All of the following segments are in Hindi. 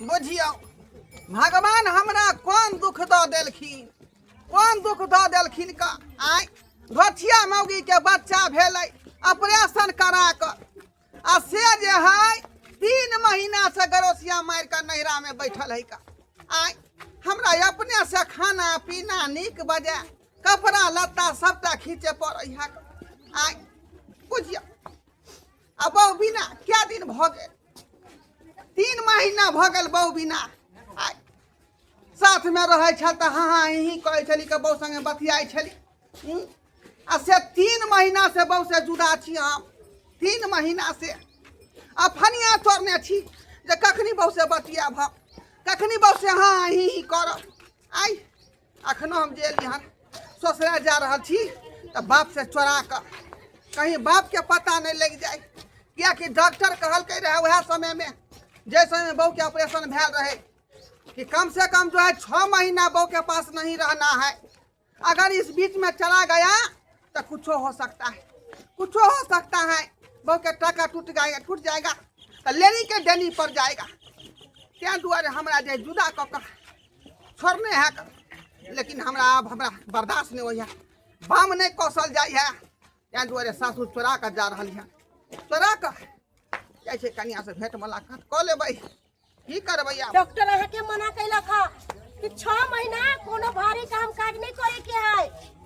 बुझियो भगवान हमरा कौन दुख दऽ देलखिन, कौन दुख दऽ देलखिन का आइ घोछिया मौगी के बच्चा भेलै ऑपरेशन करा कर आ से जे है 3 महीना से गरोसिया मार कर नैहरा में बैठल है का आइ हमरा अपने से खाना पीना नीक बजे कपड़ा लत्ता सबटा खींचे पड़े है आइ बुझियो आ बहु बिना क्या दिन भ गेल 3 महीना भ गेल बहु बिना आइ साथ में रहे छल त हाँ ही कहे छली के बहु संगे बतियाई छली आ से 3 महीना से बहु से जुदा छी हम 3 महीना से अफनिया तोड़ने छी जे कखनी बहु से बतियाब हम कखनी बहु से हाँ ही करब आइ अखनो हम जेल हन ससुराल जा रहा छी त बाप से चोरा कर कहीं बाप के पता नहीं लग जाए क्या कि डॉक्टर कहलके रहे वह समय में जैसे में बहू के ऑपरेशन भेल रहे कि कम से कम जो है 6 महीना बहू के पास नहीं रहना है। अगर इस बीच में चला गया तो कुछ हो सकता है, कुछ हो सकता है। बहू के टाका टूट जाएगा तो लेनी के देनी पड़ जाएगा। क्या दुआरे हमरा जे जुदा क छोड़ने है लेकिन हमरा अब हमरा बर्दाश्त नहीं होइए, बाम नहीं कौशल जाए है। क्या दुआरे सासू चोरा कर जा रही है, चोरा कर जैसे कन्या से भेंट मुलाकात क लेबै की करबै। डॉक्टर अहाँ के मना कैलक ह कि 6 महीना कोनो भारी काम काज नहीं करे के है,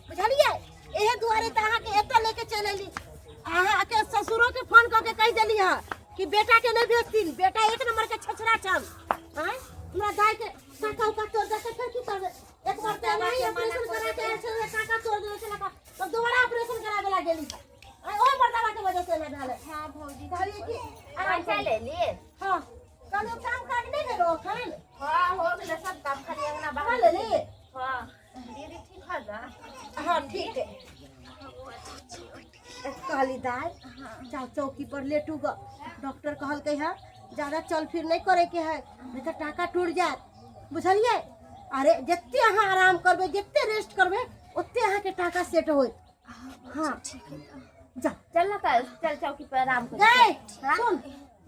बुझलिए। एहे दुआरे त अहाँ के एते लेके चल एली। अहाँ के ससुरो के फोन क के कह देली ह कि बेटा के नहीं भेजतीन, बेटा 1 नंबर के छछरा छन। हैं हमरा दाई के टाका उका तोड़ दे के फिर की करबे। एक बार त नहीं ऑपरेशन करा के ऐसे टाका तोड़ दे चला का तो दोबारा ऑपरेशन करावे ला गेली। ओए बर्दावा के वजह से ना भेले। हां भौजी कहली कि आराम से ले लिए। हां कल काम काज नहीं ले रो खान। हां हो गेले सब काम खाली अंगना बाहर ले ले। हां दीदी ठीक है ना? हां ठीक है। कहली दाई जाओ चौकी पर लेटू ग। डॉक्टर कहल के है ज्यादा चल फिर नहीं करे के है नहीं तो टाका टूट जाए, बुझलिए। अरे जितने अहाँ आराम करबे जितने रेस्ट करबे उतने अहाँ के टाका सेट होई। हां जा चल ना चल चौकी पर आराम कर। सुन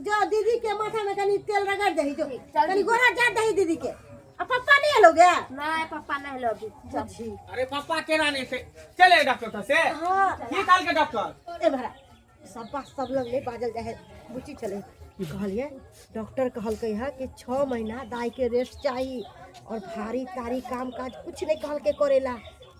जो दीदी के माथा में कनी तेल रगड़ दही, जो कनी गोरा जा दही दीदी के। अब पापा नहीं लोगे? नहीं पापा नहीं लोगे। अरे पापा केना नहीं से चले डॉक्टर से? हां की काल के डॉक्टर? ए भरा सब लोग ले बाजल जाए बुची चले। कहलिए डॉक्टर कहल के है कि 6 महीना दाई के रेस्ट चाहिए और भारी तारी काम काज कुछ नहीं कहल के करेला।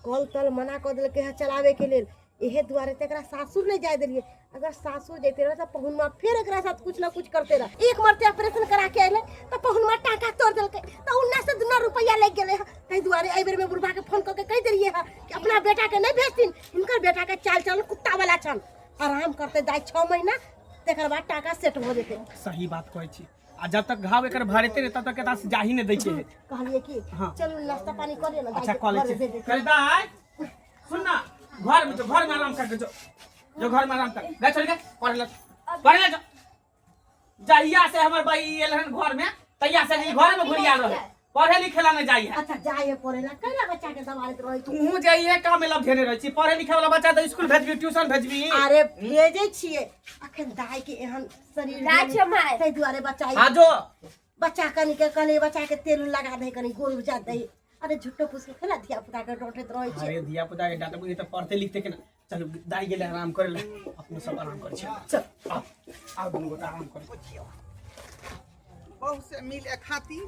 कल तल मना कर दिल के है चलावे के लिए। यहे दुआरे तक सासुर नहीं जाए दिलिए। अगर सासुर जाते रहे तो पहुनमा फिर एक साथ कुछ ना कुछ करते रहे। एक मरते ऑपरेशन करा के आए तो पहुनमा टाका तोड़ दिल तो 19 रुपया लग गए। कई दुआरे आई बेर में बुढ़वा के फोन करके कह दिलिए है कि अपना बेटा के नहीं भेजतीन, इनकर बेटा के चाल चलन कुत्ता वाला छन। आराम करते दाई 6 महीना तेकर बाद टाका सेट हो जेते। सही बात कहै छी। आ जब तक घाव एकर भरते रहे तब तक के दास जाही नहीं दै छै। कहलिए कि चलो नाश्ता पानी कर ले ना। अच्छा कॉलेज कर दाई सुन ना घर में आराम कर जो घर में आराम कर जा चल के पढ़ ले जाइया से हमर बई एलहन घर में तैया से घर में घुरिया रहे पढ़े लिखे ला नहीं जाइए। अच्छा जाइए पढ़े ला कैला बच्चा के दवाई रही तू जाइए का में लब घेने रही छी। पढ़े लिखे वाला बच्चा तो स्कूल भेजबी ट्यूशन भेजबी। अरे भेजे छिए अखन दाई के एहन शरीर राज छ माय तै दुआरे बच्चा हां जो बच्चा कनी के कने बच्चा के तेल लगा दे कनी गोल बुझा दे। अरे झुट्टो पुस के खेला धिया पुता के डोटत रही छी। अरे धिया पुता के डांट बुझे तो पढ़ते लिखते के ना चल दाई गेले आराम करे ले अपने सब आराम कर छी। चल आ दुनु गोटा आराम कर। बहु से मिले खातिर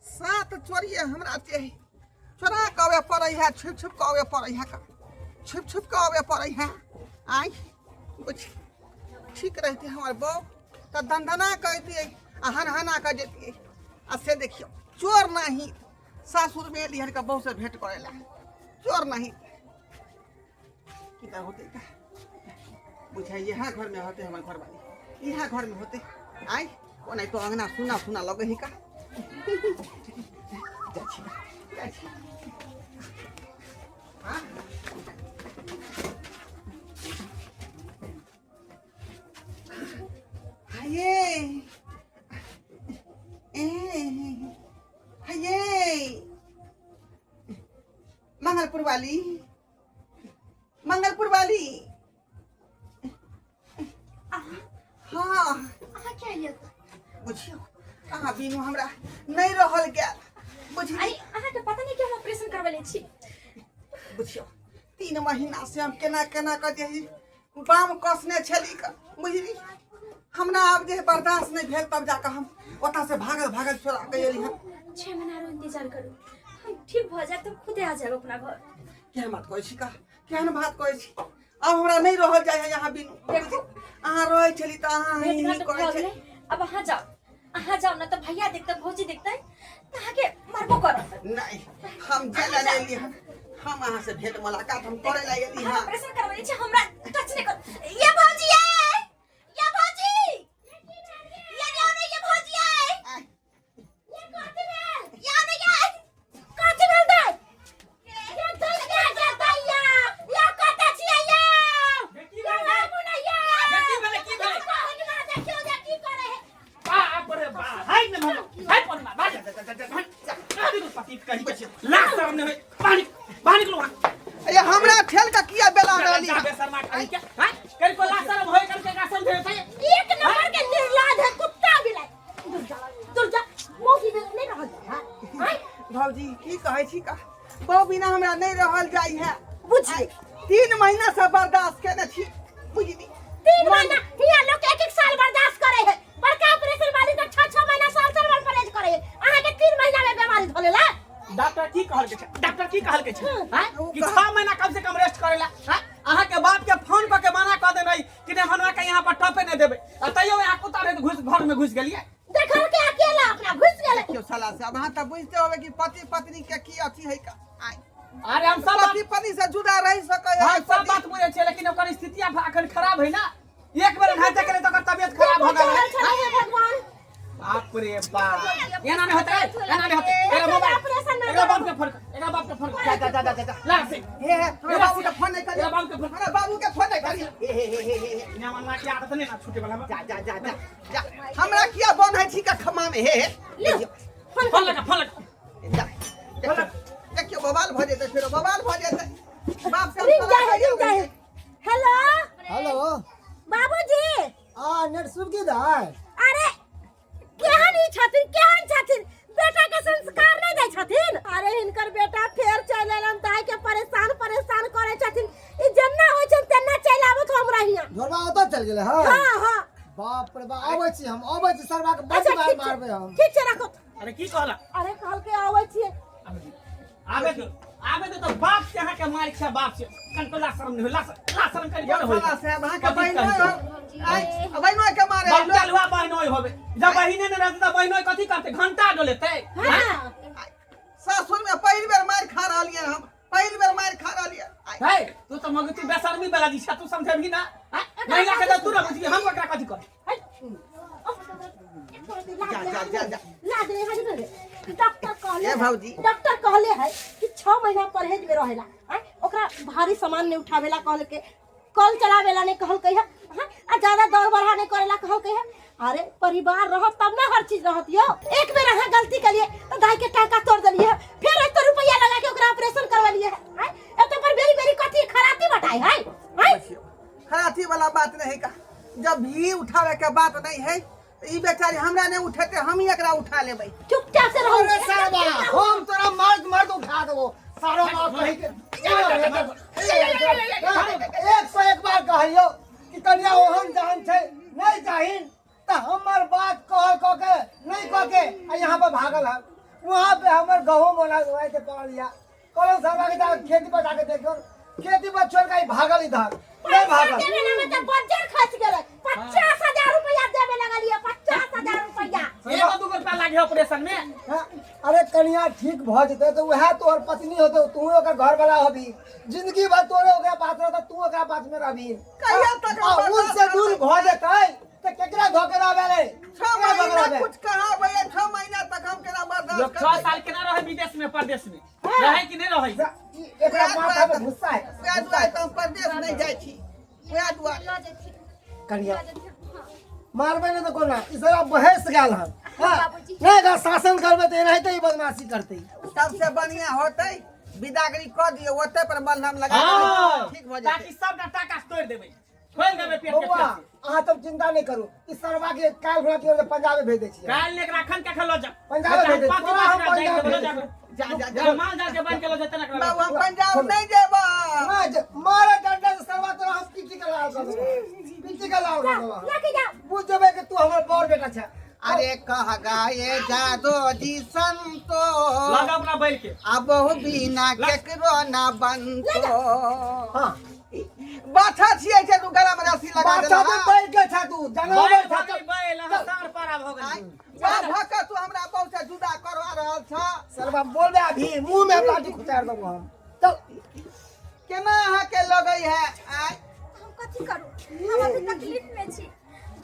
7 चोरिए हमरा चाहिए। चोरा कवे पड़े है, छुप छुप कवे पड़े है, छुप छुप कवे पड़े है। आई कुछ ठीक रहती हमारे बहू तो दंदना कर दिए हनहना कर देती। आ से देखियो चोर नहीं सासुर में लिहर का बहू से भेंट करेला चोर नहीं कि होते का बुझाई यहाँ घर में होते हमारे घर वाले यहाँ घर में होते। आई वो नहीं तो अंगना सुना सुना लगे ही का। हाँ? मंगलपुर वाली हाँ बुझियो कहाँ बिनु हमरा नहीं रहल गेल बुझली अरे अहाँ के पता नहीं कि हम ऑपरेशन करवले छी। बुझियो 3 महीना से हम केना केना कर जे बाम कसने छली का बुझली हमरा अब जे बर्दाश्त नहीं भेल तब जाकर हम ओता से भागल भागल छोड़ा के एली हम 6 महीना रो इंतजार करू, हम ठीक भ जाए तो खुदे आ जाब अपना घर। क्या बात कहै छी का केहन बात कहै छी अब हमरा नहीं रहल जाय है यहाँ बिनु देखो अहाँ रहै छली त अहाँ ही भेट नहीं घाट कहै भ छी गेलै, अब अहाँ जाओ ना तो भैया देखते भौजी देखते तो अहाँ के मारबो करत। नहीं हम जेला ले ली हम अहाँ से भेंट मुलाकात हम करे ला गेली हम हां ऑपरेशन करवले छी, हमरा टच नहीं कर। ये भौजी है, ये भौजी, ये जाओ ना, ये भौजी है, ये काटे में या नहीं है, काटे में दे ये तो क्या दैया या काटे छी या बेटी या भेले मुना या बेटी भेले की भेले कहनी ना देखियो जे की करे है। बाप रे बाप हाय न मन हाय पर मार जा पति कही लाख सामने में पानी पानी लो ये हमरा ठेल का किया बेला डाली बेशर्मा कहीं क्या हां कर को लाख शर्म होय करके का समझे एक नंबर के निर्लाज है कुत्ता बिलाई। दूर जा मोगी में नहीं रहल है। हाय भौजी की कहै छी का बहु बिना हमरा नहीं रहल जाई है बुझी 3 महीना से बर्दाश्त केने छी बुझली 3 महीना हिया लोग एक साल बर्दाश्त करे है, बड़का ऑपरेशन वाली तो 6 महीना साल परहेज करे है, अहाँ के 3 महीना में बीमारी धोलेला। डॉक्टर की कहल के डॉक्टर की कहल के हां कि 6 महीना कम से कम रेस्ट करेला हां अहाँ के बाप के फोन क के मना क दे रही कि ने मनवा के यहां पर टपे नहीं देबे तइयो यहां कुत्ता रे घुस घर में घुस गेलिए देखल के अकेला अपना घुस गेले। क्यों साला से अब अहाँ त बुझते होबे कि पति पत्नी के की अथी है का आई अरे हम सब पति पत्नी से जुड़ा रह सकै हां है सब बात बुझे छे लेकिन ओकर स्थिति अखन खराब है ना, एक बेर घाटे करे तो ओकर तबियत खराब हो गेल हे भगवान बाप रे बाप एना नहीं होता है एना नहीं होता एरा मोबाइल एरा बाप के फोन एरा बाप के फोन जा ला से हे हे बाबू के फोन नहीं करी एरा बाप के फोन अरे बाबू के फोन नहीं करी हे इना मन की आदत नहीं ना छूटे वाला जा हमरा किया बन है छी का खमा में हे फोन लगा जा देखियो बवाल भ जेते फिर बवाल भ जेते बाप से रिंग जाए। हेलो हेलो बाबूजी, नेट सुन की दाय अरे केहन ई छथिन बेटा के संस्कार नहीं दै छथिन। अरे हिनकर बेटा फेर चल एलन ताई के परेशान करे छथिन, ई जन्ना होय छन तेना चल आबत हमरा हिया। घरवा ओतऽ चल गेले हां हां बाप रे बाप आबै छी सरवा के बड़ी बार मारबे हम ठीक छै रखो। अरे की कहला अरे कहल के आबै छियै आबे तो बाप से अहाँ के मार छै बाप से कंट्रोला शर्म नहीं होला ला शर्म कर यो होय साला से अहाँ के बहिनो आई बहिनो के मारे बाप चलवा बहिनोई होबे जब बहिने ने रहत त बहिनोई कथि करते घंटा डोलेते हां ससुर में पहिल बेर मार खा रहलिए हम पहिल बेर मार खा रहलिए है तू तो मगती बेशर्मी वाला दिशा तू समझबी ना महिला के तू ना बुझी हम ओकरा कथि कर जा लाज रे हाजिर रे। डॉक्टर कहले ए भौजी डॉक्टर कहले है कि 6 महीना परहेज में रहेला, ओकरा भारी सामान नहीं उठावेला कहल के, कल चलावेला नहीं कहल के है, आ ज्यादा दौड़ बढ़ा नहीं करेला कहल के है। अरे परिवार रहत तब ना हर चीज रहत यो। एक बेर अहाँ गलती करिए तो दाई के टाका तोड़ देलिए, फिर 1 रुपया लगा के ओकरा ऑपरेशन करवालिए है। एतो पर बेरी बेरी कथी खराती बताई है खराथी वाला बात नहीं का जब भी उठावे के बात नहीं है ई बेचारी हमरा ने उठेते हम ही एकरा उठा लेबै चुपचाप से रहो। अरे सरवा हम तोरा मर्द उठा देबो सारो मार कहि के 101 बार कहियो कि कन्या ओहन जान छै नहीं जाहिन त हमर बात कह के नहीं कह के यहां पर भागल है वहां पे हमर गहूं मोला होय के पड़ लिया कल सरवा के खेती पर जाके देखो खेती पर छोड़ के भागल इधर नहीं भागल देवे में तो बजर खर्च गेले 50,000 रुपया देवे लगलिए 50,000 रुपया। एक दू रुपया लागे ऑपरेशन में अरे कन्या ठीक भ जते तो वह तोहर पत्नी होते तू ओकर घर वाला होबी जिंदगी भर तोरे ओकरा पास रहत तू ओकरा पास में रहबी कहिया तक उनसे दूर भ जतै त केकरा धोके रहबे रे 6 महीना कुछ कहा भैया 6 महीना तक हम केना बर्दाश्त लोग 6 साल के ना रहे विदेश में परदेश में रहे कि नहीं रहे एकरा माथा में गुस्सा है वैह दुआरे तो हम परदेश नहीं जाइ छी वैह दुआरे कन्या मारबे ने तो कोना ई सारा बहस गेल हन नहीं अगर शासन करबे त नहीं त ई बदमाशी करते सबसे बढ़िया होतै विदागरी क दियो ओते पर मलहम लगा हां ठीक भ ताकि जेतै सब टाका तोड़ देबे खोल देबे पेट के बउआ पेट। अहाँ तुम चिंता नहीं करू इस सरवा के काल भरा की ओर से पंजाब में भेज दे छियै काल लेकर अखन के खलो जा पंजाब में भेज दे पाँच हम बार जाए पंजाब बोलो भेज जा दे जा जा जा जा माल जाके बन के लो जतन कर बाबू हम पंजाब नहीं जेबा मारे डंडा से सरवा तोरा हम पीटी के लाओ पीटी के लाओ लेके जा बुझ जेबे कि तू हमर बड़ बेटा छै अरे कह गाए जादो जी संतो लगा अपना बैल के अब बिना केकरो ना बनतो हां बाछा छिए छै तू गला में रस्सी लगा बाछा देला में बैठ के छा तू जंगल में छा बैल हसार पारा भ आय, गेल जा भका तू हमरा बहुत से जुदा करवा रहल छ सरवा बोल दे अभी मुंह में लाठी खुचार देबो हम चल केना अहाँ के लगई है आय हम कथी करू हम अभी तकलीफ में छी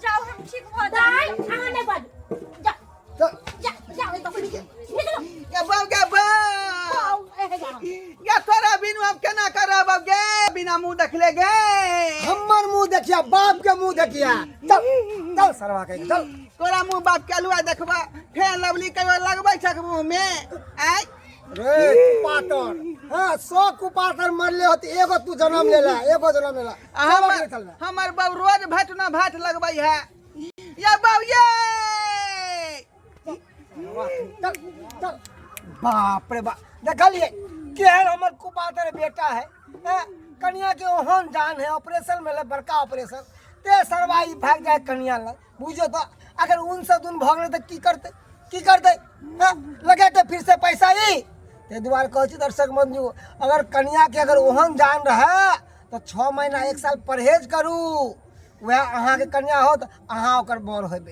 जाओ हम ठीक भ दाई जाए अहाँ नहीं बाजू जा चल जा जा ओइ बकरी के निकलो के बाब के बा आओ एहे जा या तोरा बिनु हम केना करब अब गे बिना मुंह देखले गे हमर मुंह देखिया बाप के मुंह देखिया चल चल सरवा के चल तोरा मुंह बाप के अलुआ देखबा फेर लवली कहियो लगबै छक मुंह में आय रे कुपातर हां 100 कुपातर मरले होत एगो तू जन्म लेला एगो जन्म लेला हमर बाबू रोज भाट ना भाट लगबै है या बाबू ये चल चल बाप रे बाप देखलिए केहन हमर कुपातर बेटा है कन्या के ओहन जान है ऑपरेशन में बड़का ऑपरेशन ते सरवाई भाग जाए कन्या लग बुझो तो अगर उनसे दुन भागले तो की करते लगाते फिर से पैसा ही ते दुआर कहै छी दर्शक बंधु अगर कन्या के अगर ओहन जान रहे तो 6 महीना 1 साल परहेज करू वह अहाँ के कन्या हो तो अहाँ ओकर बर होबे